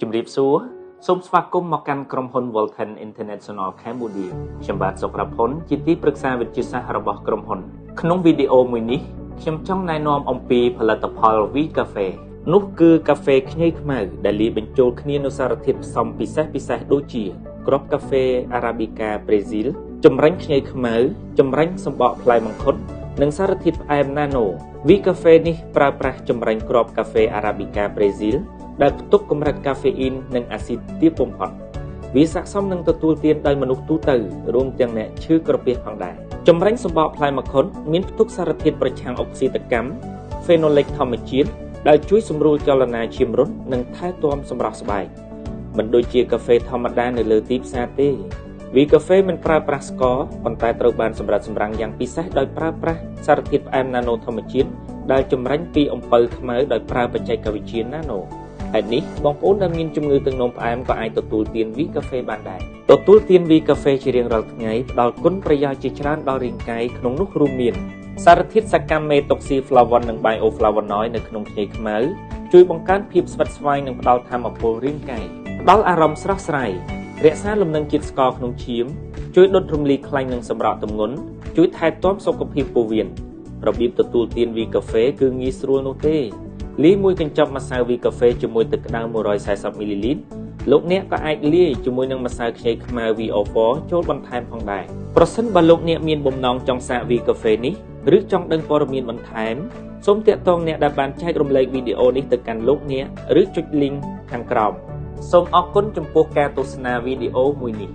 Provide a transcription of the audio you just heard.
ជំរាបសួរសូមស្វាគមន៍មកកាន់ក្រុមហ៊ុន Volten International Cambodia ខ្ញុំបាទសុករភុនជាទីប្រឹក្សាវិទ្យាសាស្ត្ររបស់ក្រុមហ៊ុនក្នុងវីដេអូមួយនេះខ្ញុំចង់ណែនាំអំពីផលិតផល V Cafe នោះគឺកាហ្វេខ្ញីខ្មៅដែលលាយបញ្ចូលគ្នានូវសារធាតុផ្សំពិសេសៗដូចជាគ្រាប់កាហ្វេ Arabica Brazil ចម្រាញ់ខ្ញីខ្មៅចម្រាញ់សម្បកផ្លែមង្ឃុតនិងសារធាតុផ្អែម Nano V Cafe នេះប្រើប្រាស់ចម្រាញ់គ្រាប់កាហ្វេ Arabica Brazil ដែលផ្ទុកកម្រិតកាហ្វេអ៊ីននិងអាស៊ីតទាបបំផុតវាស័ក្តិសមនឹងទទួលទានដោយមនុស្សទូទៅរួមទាំងអ្នកឈឺក្រពះផងដែរចម្រាញ់សម្បកផ្លែមង្ឃុតមានផ្ទុកសារធាតុប្រឆាំងអុកស៊ីតកម្ម Phenolic ធម្មជាតិដែលជួយសម្រួលចលនាឈាមរត់និងថែទាំសម្រស់ស្បែកមិនដូចជាកាហ្វេធម្មតានៅលើទីផ្សារទេវីកាហ្វេមិនប្រើប្រាស់ស្ករប៉ុន្តែត្រូវបានសម្រិតសម្រាំងយ៉ាងពិសេសដោយប្រើប្រាស់សារធាតុផ្អែម Nano ធម្មជាតិដែលចម្រាញ់ពីអំពៅខ្មៅដោយប្រើបច្ចេកវិទ្យា Nanoហេតុនេះបងប្អូនដែលមានជំងឺទឹកនោមផ្អែមក៏អាចទទួលទានវីកាហ្វេបានដែរទទួលទានវីកាហ្វេជារៀងរាល់ថ្ងៃផ្ដល់គុណប្រយោជន៍ជាច្រើនដល់រាងកាយក្នុងនោះរួមមានសារធាតុសកម្មមេតុកស៊ីហ្វ្លាវ៉ុននិងបាយអូហ្វ្លាវ៉ូណយនៅក្នុងខ្ញីខ្មៅជួយបង្កើនភាពស្វិតស្វាញនិងផ្ដល់ថាមពលរាងកាយផ្ដល់អារម្មណ៍ស្រស់ស្រាយរក្សាលំនឹងជាតិស្ករក្នុងឈាមជួយដុតរំលាយខ្លាញ់និងសម្រក់ទម្ងន់ជួយថែទាំសុខភាពពោះវៀនរបៀបទទួលទានវីកាហ្វេគឺងាយស្រួលនោះទេលាយមួយកញ្ចប់ម្សៅវីកាហ្វេជាមួយទឹកក្តៅ140មីលីលីត្រលោកអ្នកក៏អាចលាយជាមួយនឹងម្សៅខ្ញីខ្មៅ VO4 ចូលបន្ថែមផងដែរប្រសិនបើលោកអ្នកមានបំណងចង់សាកវីកាហ្វេនេះឬចង់ដឹងព័ត៌មានបន្ថែមសូមទាក់ទងអ្នកដែលបានចែករំលែកវីដេអូនេះទៅកាន់លោកអ្នកឬចុច link ខាងក្រោមសូមអរគុណចំពោះការទស្សនាវីដេអូមួយនេះ